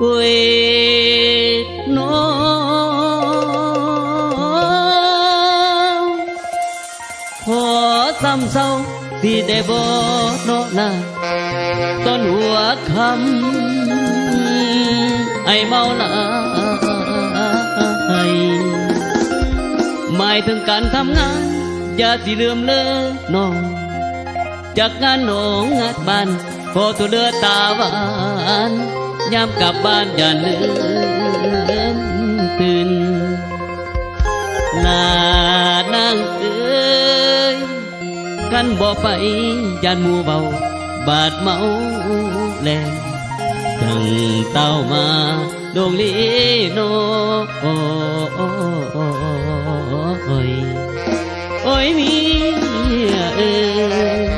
โอ้ยน้อขอซ้ำเศร้าที่ได้บ่เนาะนะตอนหัวคำไอเมาหลายหมายถึงการทำงานอย่าสิลืมเลยน้องจากงานหนองงานบ้านพอตัวเลือตาหวานยามกลับบ้านอย่าลืมตื่นลานางเอ้ยกันบ่ไปยานหมู่เบาบาดเมาแลจังเต้ามาดงลีโนโอ้ยโอ้ยเมียเอ้ย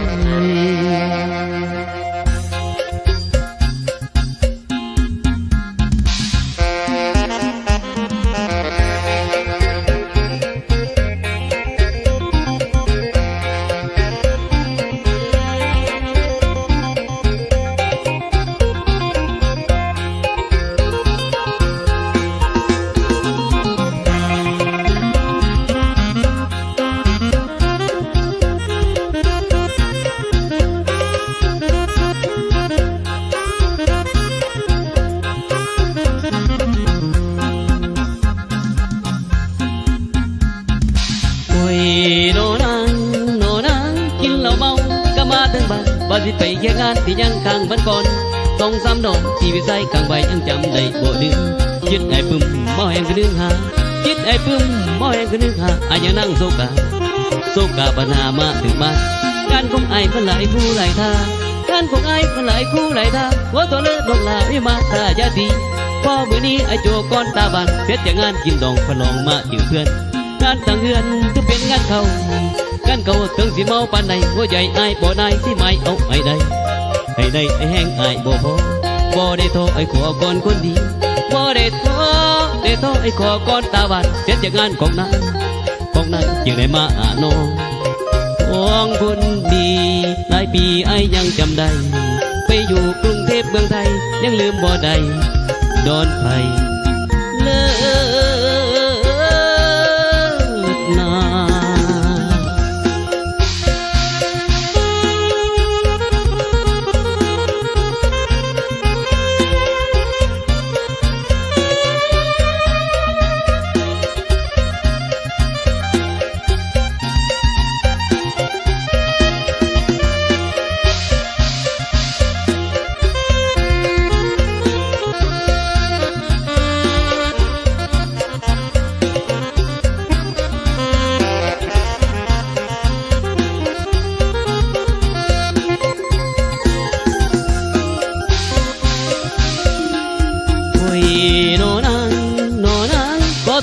ว่าสิไปแค่งานที่ยังข้างบ้านก่อนต้องซ้ำดอกที่วิสัยข้างใบยังจำได้บ่ลืมยึดไอ้ปึ้มหม้อแห้งก็นึกหายึดไอ้ปึ้มหม้อแห้งก็นึกหาอายังนั่งโซกาปัญหามาถึงบ้านการของไอ้มันหลายคู่หลายท่าการของไอ้มันหลายคู่หลายท่าหัวตัวเลือดลงลาวิมาตาญาติพอมื้อนี้ไอ้โจก้อนตาบานเสร็จจากงานกินดองพลองมาเจอเพื่อนงานต่างเฮือนก็เป็นงานเขากันเขาถึงสิเมาปานใดหัวใจอายบ่ได้สิไม่เอาไอ้ใดไอ้แห้งอายบ่พอบ่ได้โทรไอ้ขอก่อนคนดีบ่ได้โทรไอ้ขอก่อนตาบานเสร็จจากงานของนั้นยังได้มาหาน้องของคนดีหลายปีไอ้ยังจำได้ไปอยู่กรุงเทพเมืองไทยยังลืมบ่ได้ดอนไผ่เลิศนา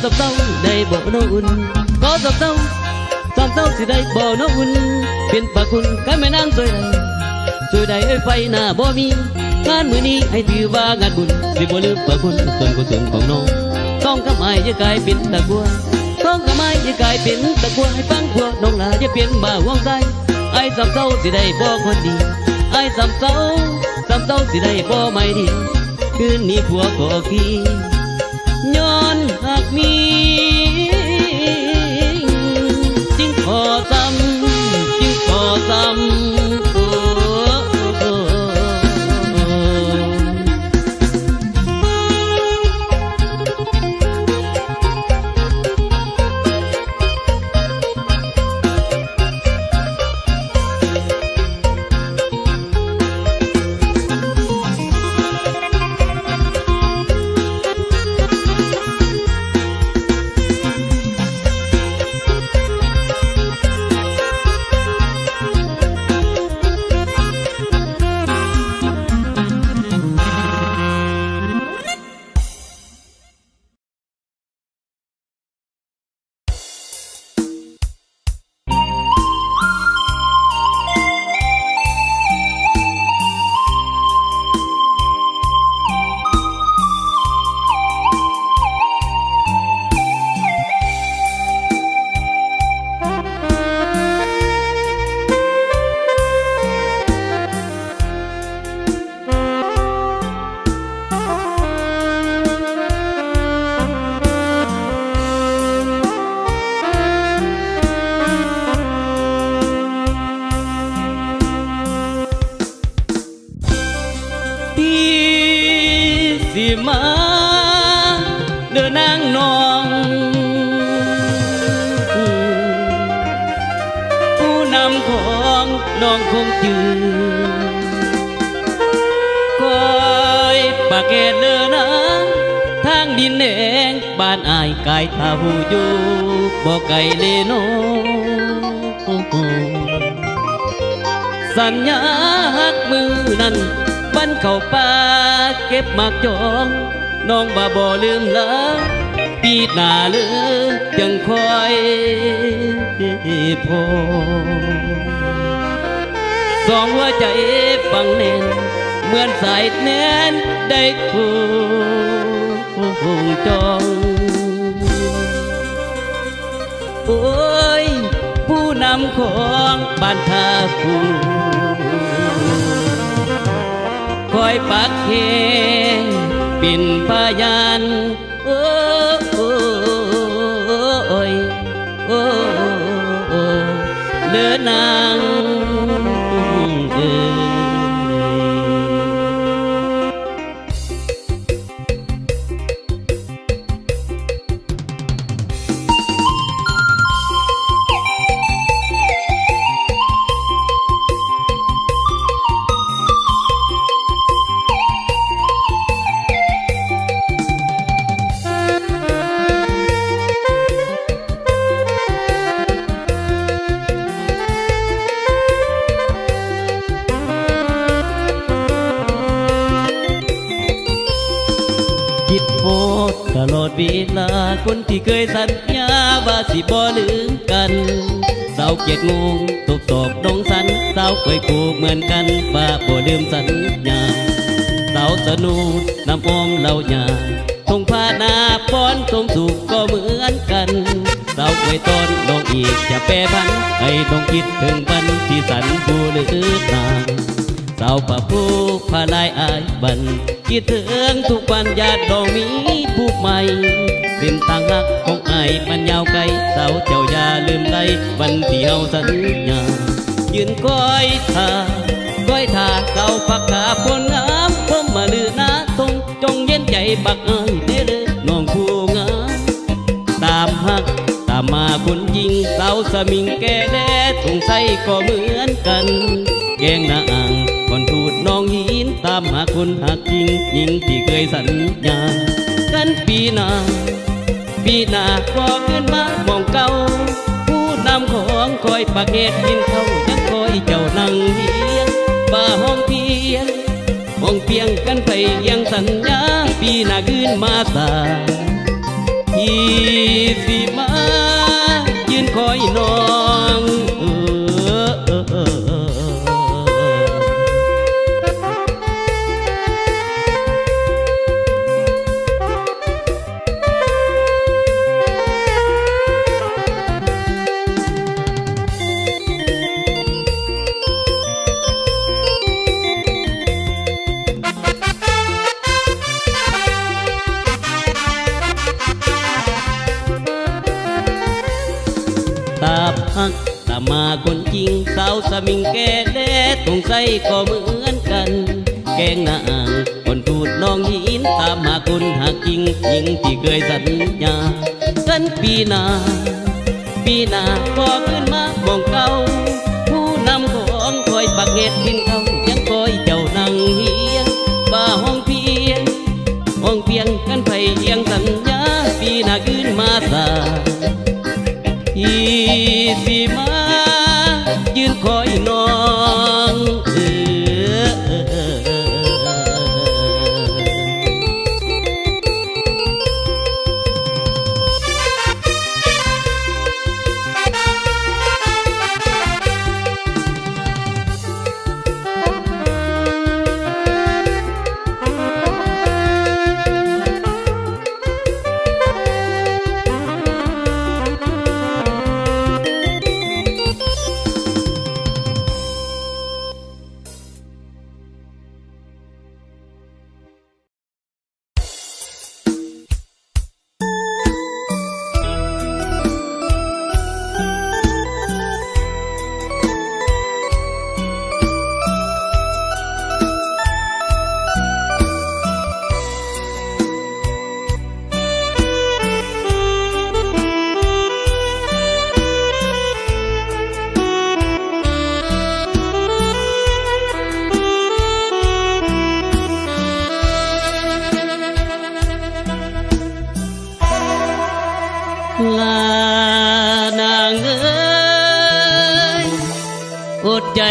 สับเต้าได้บ่อน้อุ่นก็สับเต้าสิได้บ่อน้อุ่นเป็นปากคุณกันแม่นางสวยใดไอ้ไฟหน้าบ่มีงานมื้อนี้ให้ถือว่างานบุญสิบ่ลืมปากคุณส่วนกุศลของน้องต้องกำไอ้จะกลายเป็นตะกัวต้องกำไอ้จะกลายเป็นตะกัวให้ฟังพวกน้องลาจะเปลี่ยนบ่าห่วงใจไอ้สับเต้าสิได้บ่คนดีไอ้สับเต้าสิได้บ่ไม่ดีคืนนี้ผัวขอขี้ย้อนหากมีจึงขอซ้ำ สิมาเดินนางน้องผู้นำของน้องคงจือคอยปากแกเดินนางทางดินแดงบ้านอายกายท่าหูอยู่บ่ไกลเลโนสัญญาหักมือนั้นบันเข้าป่าเก็บหมากจองน้องบ่ลืมละปีหน้าเลือยังคอยพอสองหัวใจฟังแน่นเหมือนสายแน่นได้คู่จองโอ้ยผู้นำของบ้านท่าภูคอยปักเฮเป็นพยานโอ้ยเลือนางคิดโหดตลอดเวลาคนที่เคยสัญญาว่าสิบ่ลืมกันสาวเกียรติงงตบศอกดงสันสาวเคยผูกเหมือนกันว่าบ่ลืมสัญญาสาวสนุดน้ำอมเหล่ายาทงพานาป้อนสมสุขก็เหมือนกันสาวเคยต้อนน้องอีกจะแปรพันให้ต้องคิดถึงวันที่สันผู้ลืมนางสาวป่าผู้พาลายอายบันคิดถึงทุกวันญาติดองมีผู้ใหม่เส้นทางหักของอายมันยาวไกลสาวเจ้าอย่าลืมได้วันที่เฮาสัญญายืนคอยท่าเก่าปักขาพลงามผมมาลือนาตรงจงเย็นใจบักอายเด้อเลยน้องผู้งามตามหักตามมาคนยิงสาวสมิงแก่แดดสงสัยก็เหมือนกันแกงนางคนพูดน้องหินตามหาคนหักจริงหญิงที่เคยสัญญากันปีหน้าก็ขึ้นมามองเก่าผู้นำของคอยปากเหตุกินเขายังคอยเจ้านั่งเฮียงป่าห้องเพียงกันไปยังสัญญาปีหน้าขึ้นมาตาที่สิมายืนคอยน้องตาพักตามมาคนจริงสาวสมิงแก่แดดตรงใส่ก็เหมือนกันแกงนางคนพูดน้องหินตามหาคนหักจริงหญิงที่เคยสัญญากันปีหน้าก็ขึ้นมามองเก่าผู้นำของคอยปักเหตุกินเขายังคอยเจ้านั่งเฮียงป่าห้องเพียงกันไปยังสัญญาปีหน้าขึ้นมาตาที่สิมายืนคอยน้อง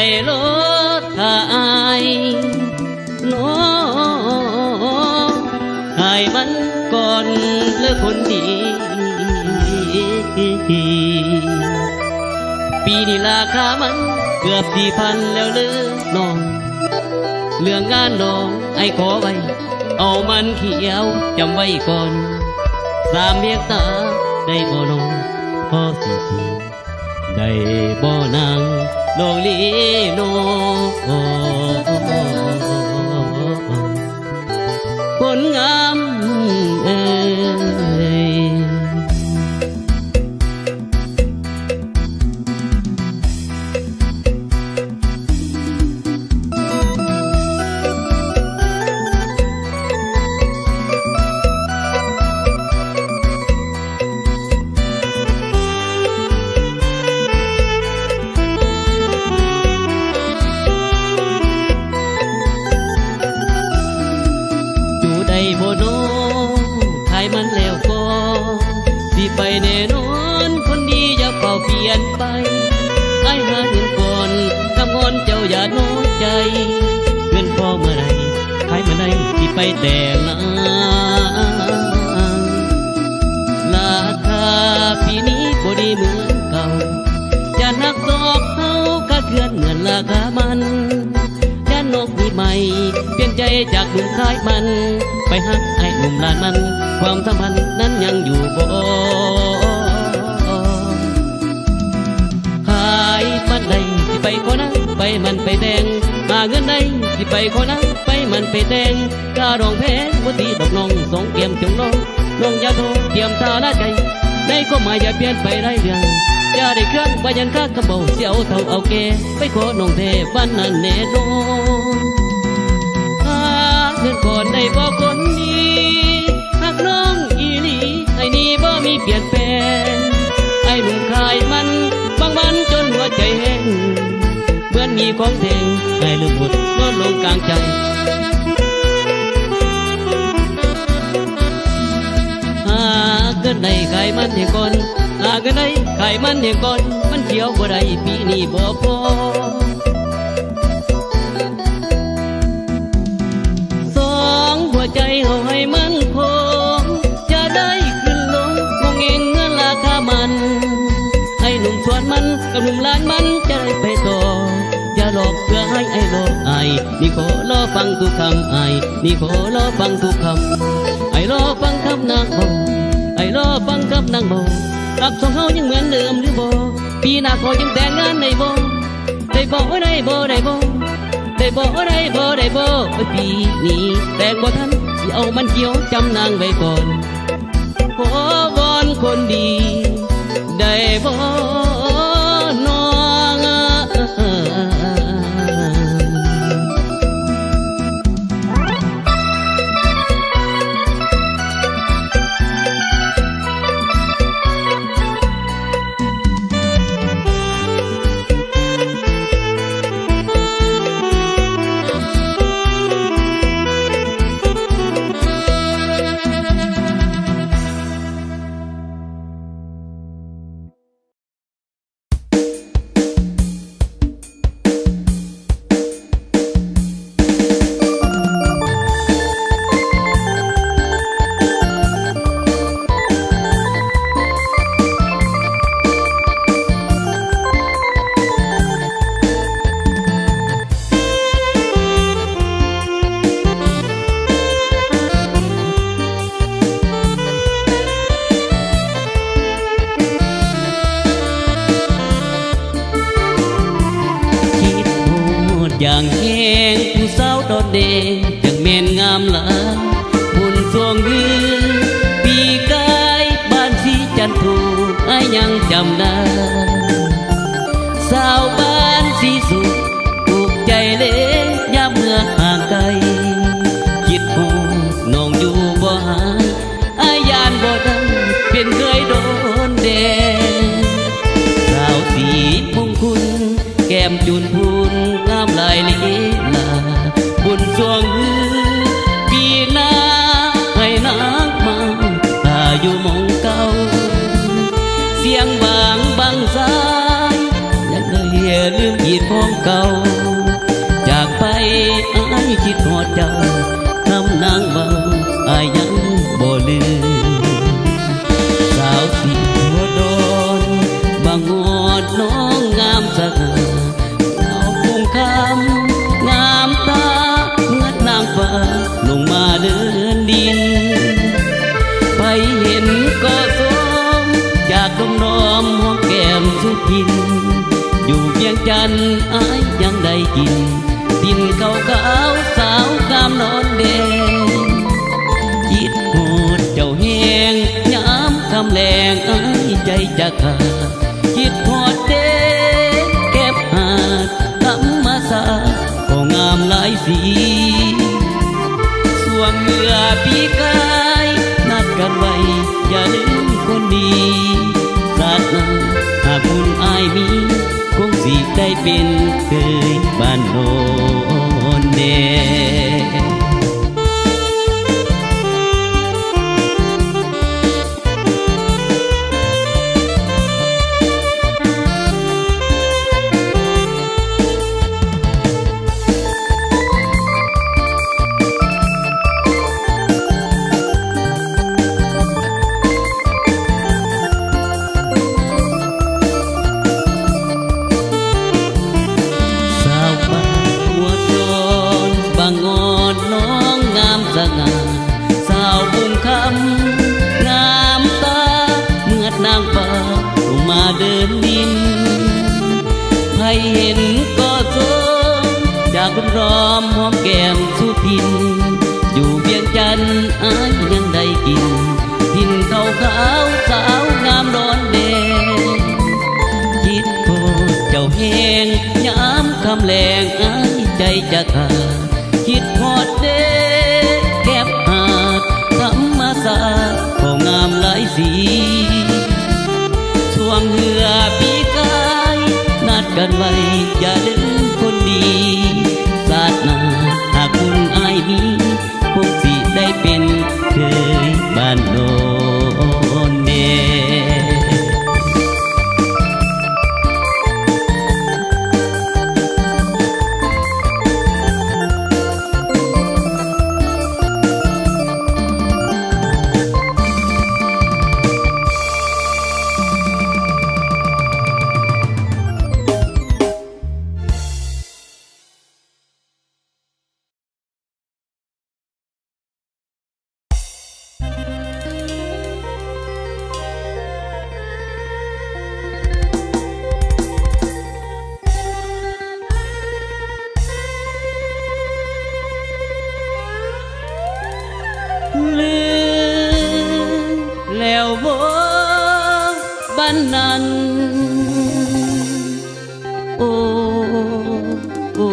ได้ลดค่าอายน้องให้มันก่อนเลิกคนดีปีนี้ราคามันเกือบ4,000แล้วเลยน้องเรื่องงานน้องไอ้ขอไว้เอามันเขียวจำไว้ก่อน3 เมษาได้บ่น้องพอสิสูได้บ่นางน้องลีโนคนงามเอ้ยบ่โนขายมันแล้วก็สิไปแน่นอนคนดีอย่าเป่าเปลี่ยนไปไอ้หาเงินก่อนคำงอนเจ้าอย่าโน้ใจเงินพอเมื่อไรขายเมื่อไรสิไปแต่งงานราคาปีนี้บ่ดีเหมือนเก่าจะนักซอกเขาก็เคลื่อนเหมือนราคามันนกมีใหม่เปลี่ยนใจจากหนุ่มขายมันไปหักไอ้หนุ่มลานมันความสัมพันธ์นั้นยังอยู่บ่ขายมันใดสิไปขอนะไปมันไปแดงหาเงินใดสิไปขอนะไปมันไปแดงกาดองแพงบุตรีดอกน้องสองเกียมจงน้องอย่าโทรเตรียมตาละใจในก็หมายอย่าเปลี่ยนไปได้เรื่องอย่าได้เครื่องว่ายันข้ากระเบาเสียวเท่าเอาแกไปขอน้องเทวันนั้นแน่นอนเงินก่อนได้บอกคนดีหักน้องอีหลีไอ้นี่บ่มีเปลี่ยนแปลงไอ้หนุ่มขายมันบางวันจนหัวใจแห้งเหมือนมีของแทงไอ้ลืมหมดลดลงกลางใจเกินได้ขายมันเถก่อนเกินได้ขายมันเถก่อนมันเขียวบ่ได้ปีนี้บ่พอหัวใจเอาให้มันคงจะได้ขึ้นลงมองเองเงินราคามันให้หนุ่มสวนมันกับหนุ่มล้านมันจะได้ไปต่ออย่าหลอกเพื่อให้ไอ้หลอกไอ้นี่ขอรอฟังทุกคำไอ้นี่ขอรอฟังทุกคำไอ้รอฟังคำนางบอกไอ้รอฟังคำนางบอกรักสองเขายังเหมือนเดิมหรือบ่ปีหน้าขอยังแต่งงานได้บ่ได้บ่ได้บ่ได้บ่ได้บ่ได้บ่ได้บ่ปีนี้แต่งบ่ทันสิเอามันเกี่ยวจำนางไว้ก่อนขอวอนคนดีได้บ่น้องอย่างแห้งผู้สาวโดดเด่นจังแม่นงามหลายบุญสวงยืนปีกายบ้านสีจันทูไอ้ยังจำได้สาวบ้านสีสุขถูกใจเล่ยามเมื่อห่างไกลคิดหูน้องอยู่บ่หายไอ้ยานบ่ดังเป็นเคยโดนแดงสาวสีมงคุณแก้มจุนพูนงามลายลีลาบุญสวงฮือปีหน้าให้นางมาถ้าอยู่มองเก่าเสียงบางสายและเลยลืมยิน ของเก่าจากไปอายคิดฮอดเจ้าคำนางเบาอายยังบ่ลืมสาวสีหัวดอนบางงอดน้องงามสง่าเอาคงคำงามตาเหมือนนางฟ้าลงมาเดินดินไปเห็นก็สมจากดมน้อมหอมแก้มสุพินอยู่เพียงจันทร์อายยังได้กินดินขาวขาวสาวงามนอนแดงคิดโหดเจ้าแหงย้ำคำแรงอายใจจะขาดคิดโหดเด็กเก็บหาดธรรมศาสตร์ก็งามหลายสีส่วงเมื่อปีกายนัดกันไว้อย่าลืมคนดีศาสนาหากบุญอายมีคงสิได้เป็นเคยบ้านโนนเดสาวบุญคำงามตาเมื่อนางฟ้าลงมาเดินดินให้เห็นก็สมจากคุณรอมหอมแก้มสุพินอยู่เวียงจันทร์อายยังได้กินทินขาวขาวสาวงามร้อนแดงคิดโทษเจ้าแหงย้ำคำแรงอายใจจะขาดคิดพอดเด้แก็บหาดธรรมศาสตร์ก็งามหลายสีช่วงเหือปีกายนัดกันไว้อย่าลืมคนดีศาสนาหากคุณอายมีคงสิได้เป็นเคยบ้านโนนเดลืมแล้วบ่บ้านนั้นโอ้โอ้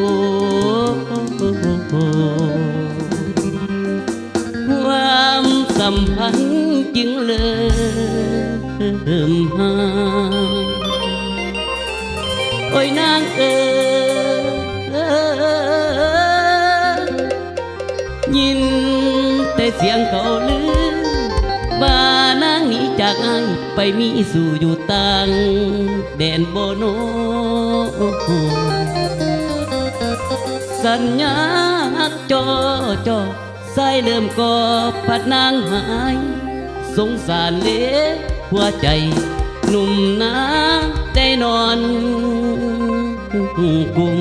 ความสัมพันธ์จึงเริ่มห่างโอ้ยนางยินแต่เสียงเขาลือบ้านางหนีจากอายไปมีสู่อยู่ต่างแดนโบโนสัญญาหักจอสายเริ่มก่อพัดนางหายสงสารเล็กหัวใจหนุ่มนาได้นอนกุม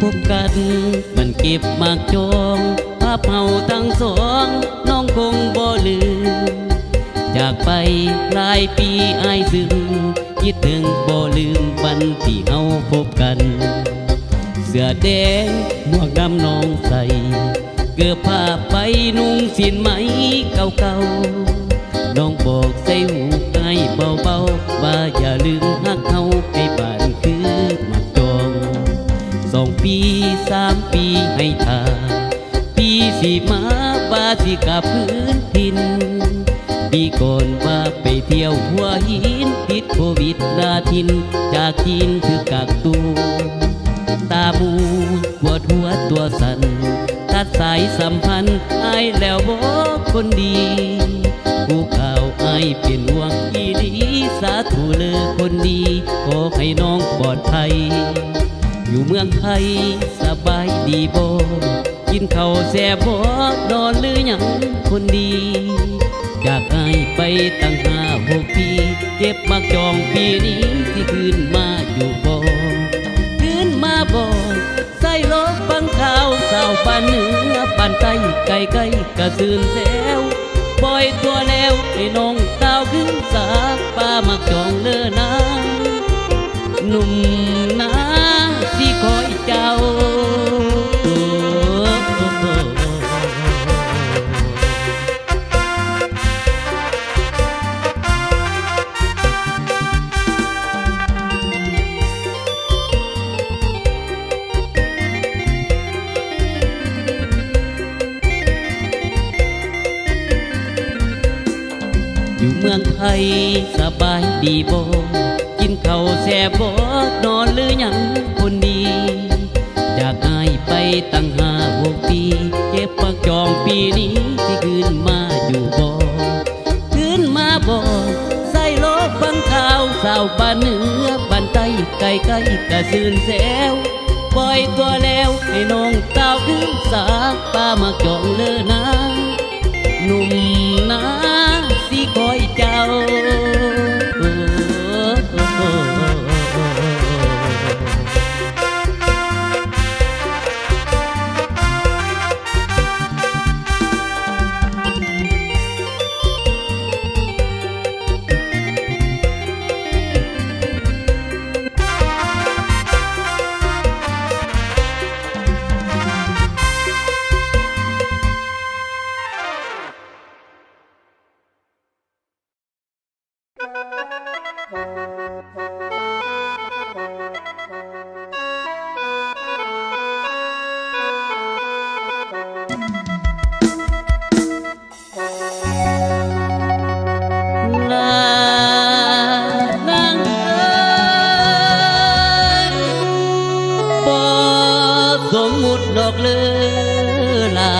พบกันมันเก็บมากจองภาพเฮาทั้งสองน้องคงบ่ลืมจากไปหลายปีอายซึมคิดถึงบ่ลืมวันที่เฮาพบกันเสื้อแดงหมวกดำน้องใส่เกือบผ้าไปนุ่งสินไหมเก่าๆน้องบอกใส่หูให้เบาๆว่าอย่าลืมฮักเฮาให้บ้านคือ ปี3 ปีให้ทาปีสิมาว่าสิกลับพื้นถิ่นปีก่อนว่าไปเที่ยวหัวหินติดโควิดนาทินจากจีนถือกักตัวตาบูปวดหัวตัวสั่นตัดสายสัมพันธ์ไอ้แล้วบอกคนดีผู้ข่าวไอ้เป็นห่วงอีดีสาธุเลยคนดีขอให้น้องปลอดภัยอยู่เมืองไทยสบายดีบ่กินข้าวแซ่บบ่นอนหรือยังคนดีจากไอ้ไปตั้ง5-6 ปีเก็บมาจองปีนี้ที่คืนมาอยู่บ่คืนมาบ่ใส่รถฟังข่าวสาวบ้านเหนือบ้านใต้ไกลกระซื่นแซวปล่อยตัวแล้วให้น้องสาวขึ้นสาป้ามักจองเลือนะหนุ่มนาสิคอยเจ้าอยู่เมืองไทยสบายดีบ่กินข้าวแซ่บบ่นอนหรือยังคนดีจากไอ้ไปตั้ง5-6 ปีเก็บปักจองปีนี้ที่คืนมาอยู่บ่คืนมาบ่ใส่รถฟังข่าวสาวบ้านเหนือบ้านใต้ไกลกระซื่นแซวปล่อยตัวแล้วให้น้องสาวขึ้นสาป้ามาจองเลือนะหนุ่มนาสิคอยเจ้าดอกเลือลา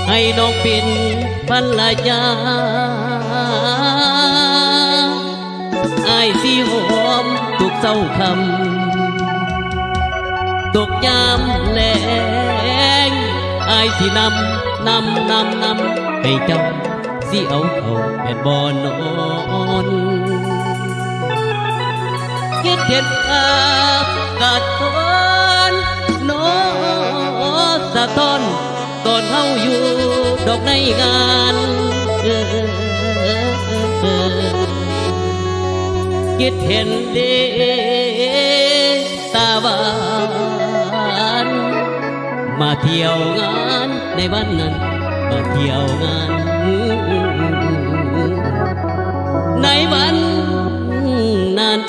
ให้น้องเป็นภรรยาไอ้สิหอมทุกเช้าคำตกยามแลงไอ้ที่นำให้เจ้าสิเอาเขาเป็นบ่อนอนคิดเห็นภาพกาดทนโนสะท้อนตอนเฮาอยู่ดอกในงานคิดเห็นเดตาหวานมาเที่ยวงานในวันนั้นมาเที่ยวงานในวันนั้น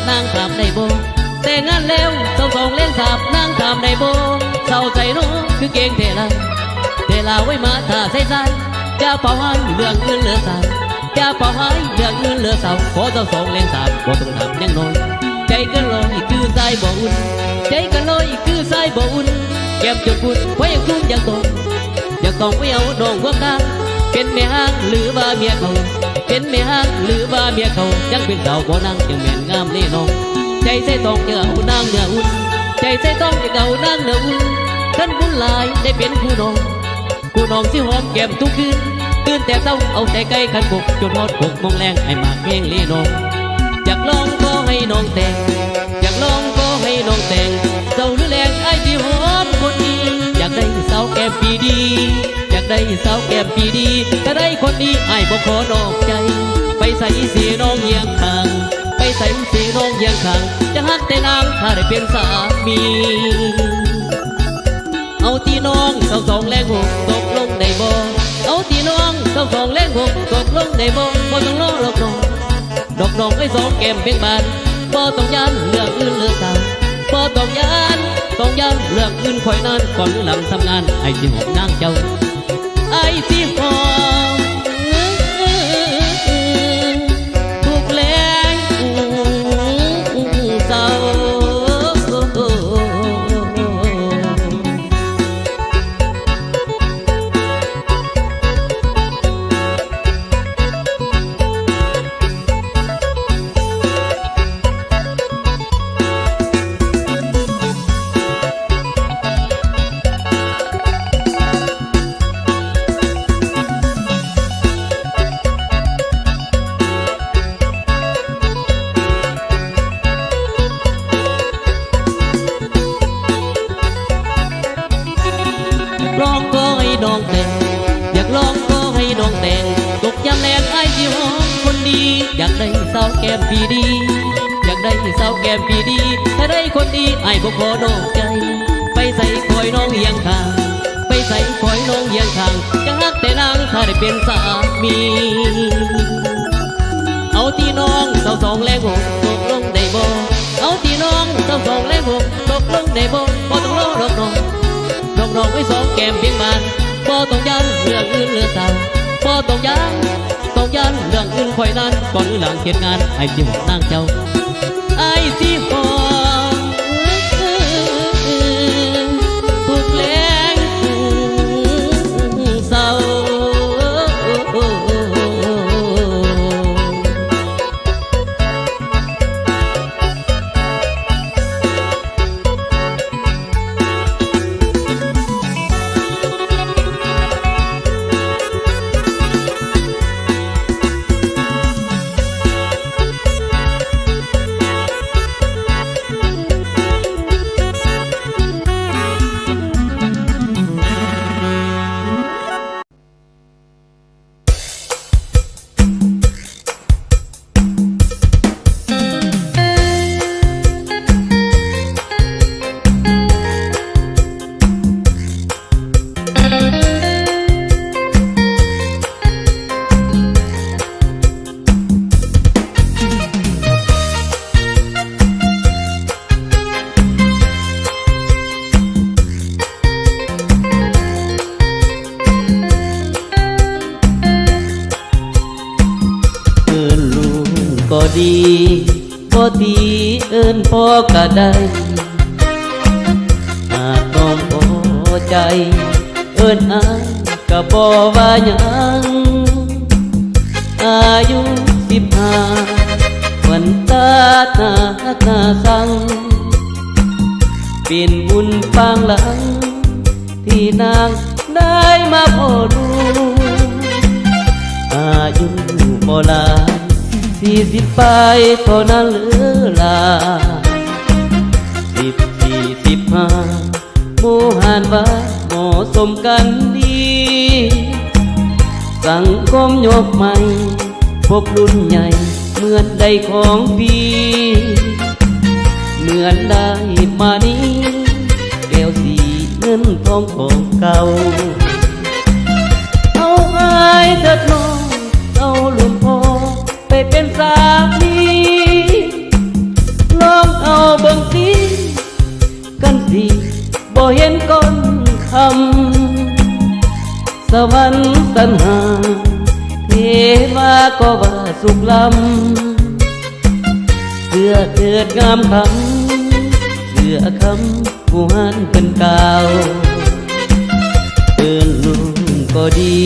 นางทำได้บ่แต่งานแล้วส่งเล่นสาบนางทำได้บ่เศร้าใจรู้คือเก่งเทลาไว้มาถ้าใส่ใจจะเป่าให้เรื่องเงินเหลือสาวจะเป่าให้เรื่องเงินเหลือสาวขอส่งเล่นสาบบ่ต้องทำยังน้อยใจกันลอยคือสายบ่อุ่นใจกันลอยคือสายบ่อุ่นแก้มจนปุ่นไว้ยังคุ้มยังตกอยากต้องไปเอาดองหัวกลางเป็นแม่ห้างหรือว่าเมียเขาเป็นแม่ห้างหรือว่าเมียเขายังเป็นสาวบ่นางยังแม่นงามเล่น้องใจใส่ต้องจะเอานางเนื้ออุ่นใจใส่ต้องจะเอานางเนื้ออุ่น ท่านบุญหลายได้เป็นผู้น้องที่หอมแก้มทุกคืนตื่นแต่เช้าเอาแต่ไก่ขันบกจนฮอด6 โมงแรงให้มากเพลงเล่น้องอยากลองก็ให้น้องแต่งอยากลองก็ให้น้องแต่งเจ้าหรือแรงไอ้ที่หอมคนดีอยากได้สาวแก้มปีดีอยากได้สาวแก้มปีดีแต่ได้คนดีไอ้บ่ขอนอกใจไปใส่เสียน้องเยียงข้างไปใส่เสียน้องเยียงข้างจะฮักแต่นางถ้าได้เป็นสามีเอาที่น้อง22 แรง6ตกลงได้บ่เอาที่น้อง22 แรง6ตกลงได้บ่บ่ต้องรอหรอกน้องดอกไอ้สองแก้มเบ่งบานบ่ต้องย้านเรื่องอื่นเลือกสาวบ่ต้องย้านเรื่องอื่นคอยนานก่อนหลังทำงานไอ้ที่หอมนางเจ้าไอ้ที่หอมทุกแรงเศร้าลองก็ให้น้องแต่งอยากลองก็ให้น้องแต่งตกยามแรงไอ้ที่หอมคนดีอยากได้สาวแก้มปีดีอยากได้สาวแก้มปีดีถ้าได้คนดีไอ้บ่ขอนอกใจไปใส่คอยน้องเยียงข้างไปใส่คอยน้องเยียงข้างจะฮักแต่นางถ้าได้เป็นสามีเอาที่น้อง22 แรง6ตกลงได้บ่เอาที่น้อง22 แรง6ตกลงได้บ่บ่ต้องรอหรอกน้องไอ้สองแก้มเพียงบานบ่ต้องย้านเรื่องอื่นเลือกสาวบ่ต้องย้านเรื่องอื่นคอยนานก่อนหรือหลังเกียรติงานไอ้ที่หอมนางเจ้าไอ้ที่หอมทุกแรงเศร้าก็ดีบ่ตีเอิ้นพ่อก็ได้หากน้องพอใจเอิ้นอายก็บ่ว่าหยังอายุ15วันตาหน้าฮักหน้าสังเป็นบุญปางหลังที่นางได้มาพอดูอายุบ่หลาย40 ไปเท่านั้นเหลือลา14 15หมู่หานว่าเหมาะสมกันดีสังคมยกใหม่พบรุ่นใหญ่เหมือนได้ของพี่เหมือนได้มานี้แก้วสีเงินทองของเก่าเอาอายเถิดน้องเอาลุ่มพอไปเป็นสามีลองเอาเบิ่งสิกันสิบ่เห็นก้นคำสวรรค์สรรหาเทวาก็ว่าสุขลำเสื้อเถิดงามคำเสื้อคำผู้หันเป็นกาวเอิ้นลุงก็ดี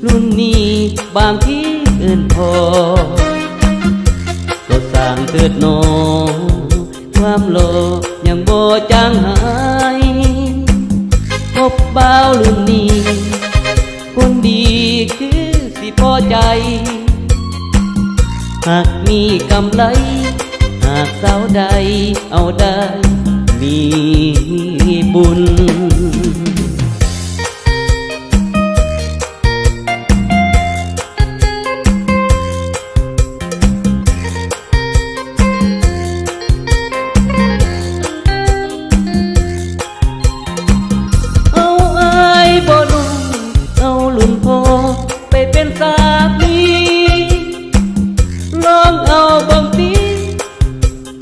รุ่นนี้บางทีเอิ้นพอก็สร้างเถิดหนอความโลภยังบ่จางหาย บ่าวรุ่นนี้คนดีคือสิพอใจหากมีกำไรหากสาวใดเอาได้มีบุญไปเป็นสามีลองเอาบางที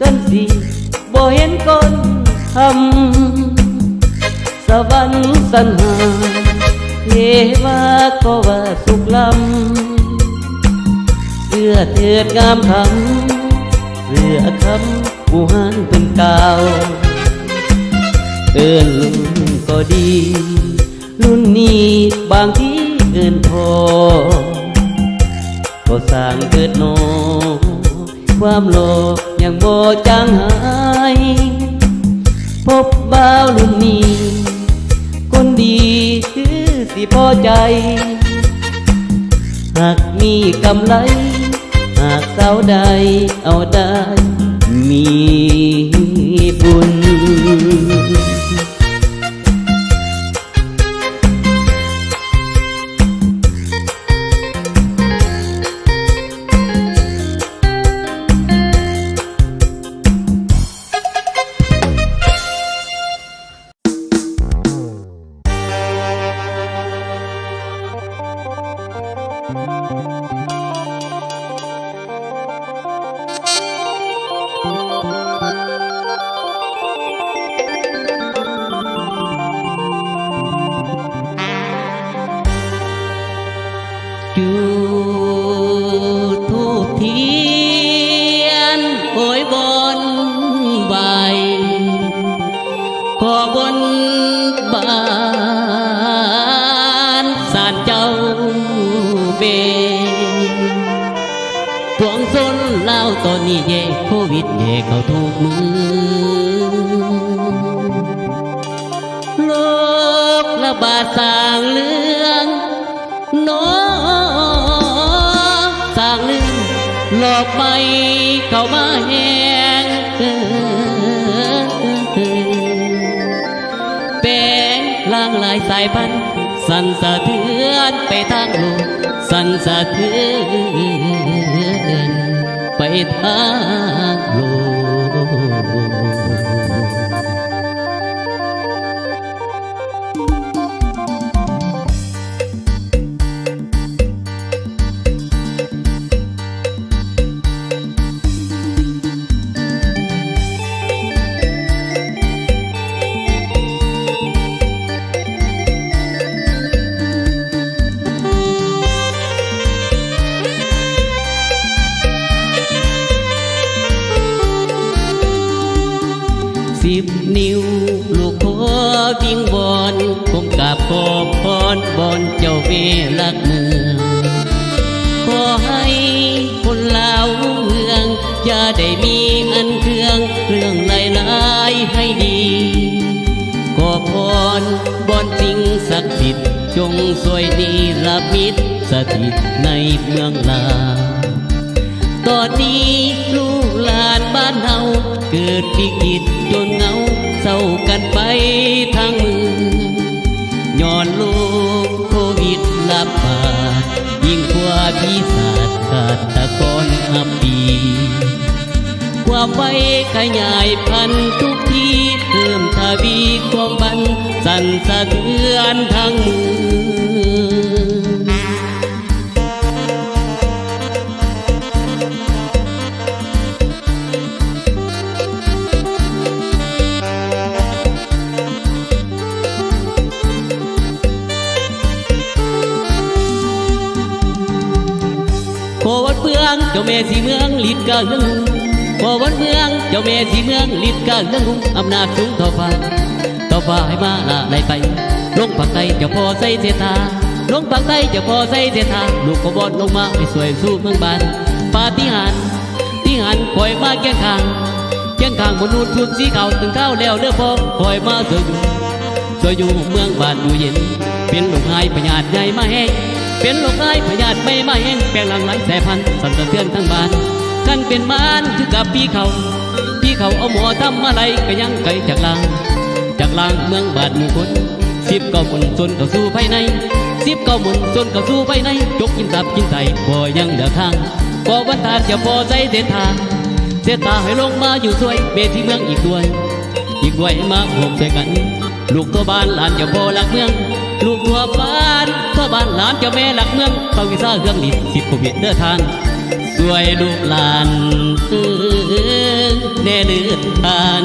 กันสิบ่เห็นคนทำสวรรค์สรรหาเทวาก็ว่าสุขลำเสื้อเถิดงามคำเสื้อคำผู้หันเป็นกาวเอิ้นลุงก็ดีรุ่นนี้บางทีเกินพอก็สร้างเกิดโนความโลภยังบ่จางหายพบบ่าวรุ่นนี้คนดีคือสิพอใจหากมีกำไรหากสาวใดเอาได้มีบุญจุดธูปเทียนโอยบนใบขอบนบานศาลเจ้าเบพวงซนเล่าตอนนี้แย่โควิดแย่เข้าทุกมือโรคระบาดสร้างเรื่องน้อสร้างเรื่องหลอกไปเข้ามาแหงเป็นล่างหลายสายพันธุ์สั่นสะเทือนไปทางโลกสั่นสะเทือนไปทางโลก10 นิ้วลูกขอวิงวอนผมกราบขอพรบอนเจ้าเวลักเมืองขอให้คนลาวเมืองอย่าได้มีอันเครื่องเรื่องหลายๆให้ดีขอพรบอนสิ่งศักดิ์สิทธิ์จงสวยดีละมิตรสถิตในเมืองลาวตอนนี้ลูกหลานบ้านเฮาเกิดวิกฤตจนเหงาเศร้ากันไปทางเมืองย้อนโลกโควิดระบาดยิ่งกว่าพิศาจขาดตะกอนอับปีความไว้ขยายพันธุ์ทุกทีเพิ่มทวีความบันสั่นสะเทือนทางเมืองขอวัดเมืองเจ้าแม่สีเมืองลิดกะเฮืองขอวัดเมืองเจ้าแม่สีเมืองลิดกะเฮืองอำนาจสูงเท่าฟ้าให้มาละไหลไปลงภาคใต้เจ้าพ่อใส่เสถาลงภาคใต้เจ้าพ่อใส่เสถาลูกขบอนลงมาให้สวยสู้เมืองบ้านปาฏิหาริย์คอยมาเคียงข้างมนุษย์ชุดสีขาวถึงข้าวแล้วเด้อพ่อคอยมาสวย วยอยู่เมืองบาดอยู่เย็นเป็นลูกหายพญาติใหญ่มาแห้งเป็นลูกหายพญาติไม่มาแห้งแปลงหลังไหลแสพันสั่นสะเทือนทั้งบ้านกันเป็นมานคือกับพี่เขาเอาหมอทำอะไรก็ยังไกลจากลางเมืองบาดหมู่คน10ก็หมุนจนเข้าสู่ภายใน10ก็หมุนจนเข้าสู่ภายในจกกินตับกินไตบ่ยังเหลือข้างก็วันทานจะพอใจเสียตาให้ลงมาอยู่สวยเบที่เมืองอีกด้วยมาห่วงช่วยกันลูกตัวบ้านหลานเจ้าพ่อหลักเมืองลูกตัวบ้านหลานเจ้าแม่หลักเมืองเขาวิชาเครื่องดิสิบโควิดเด้อทานสวยลูกหลานแน่เดือดทาน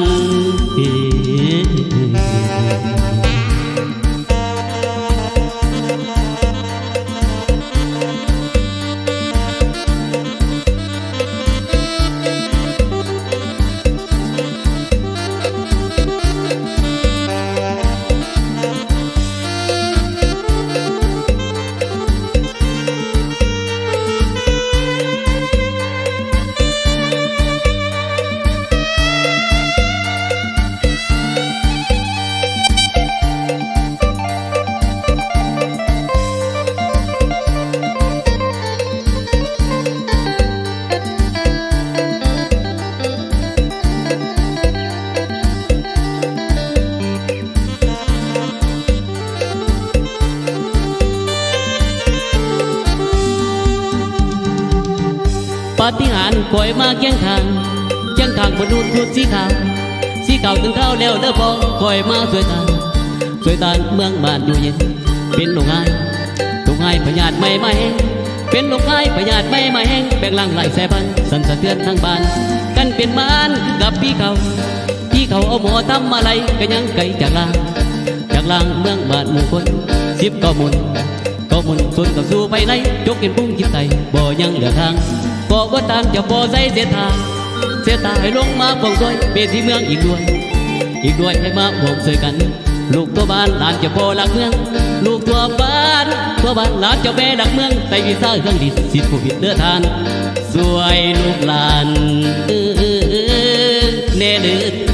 ปาฏิหาริย์คอยมาเคียงข้างบนนุ่นชุดสีขาวถึงเท้าแล้วเด้อพอคอยมาสวยตาเมืองบ้านอยู่เย็นเป็นลูกหายพญาติไม่มาแห้งเป็นลูกหายพญาติไม่มาแห้งแปลงหลังไหลแสพันสั่นสะเทือนทั้งบ้านกันเป็นมานกับพี่เขาเอาหมอทำอะไรก็ยังไกลจากลางเมืองบ้านหมู่คน10ก็หมุนส่วนกับสู่ไปไหนจกกินปุ้งกินไตบ่ยังเหลือทางก็ว่าตามจะบ่ใจเสียตาให้ลงมาปองซอยเบที่เมืองอีกด้วยให้มาห่วงช่วยกันลูกตัวบ้านหลานจะพ่อหลักเมืองลูกตัวบ้านหลานจะแม่หลักเมืองใส่วิชาเครื่องดิสิทธิ์ผู้ผิดเลือทานสวยลูกหลานแน่เดือด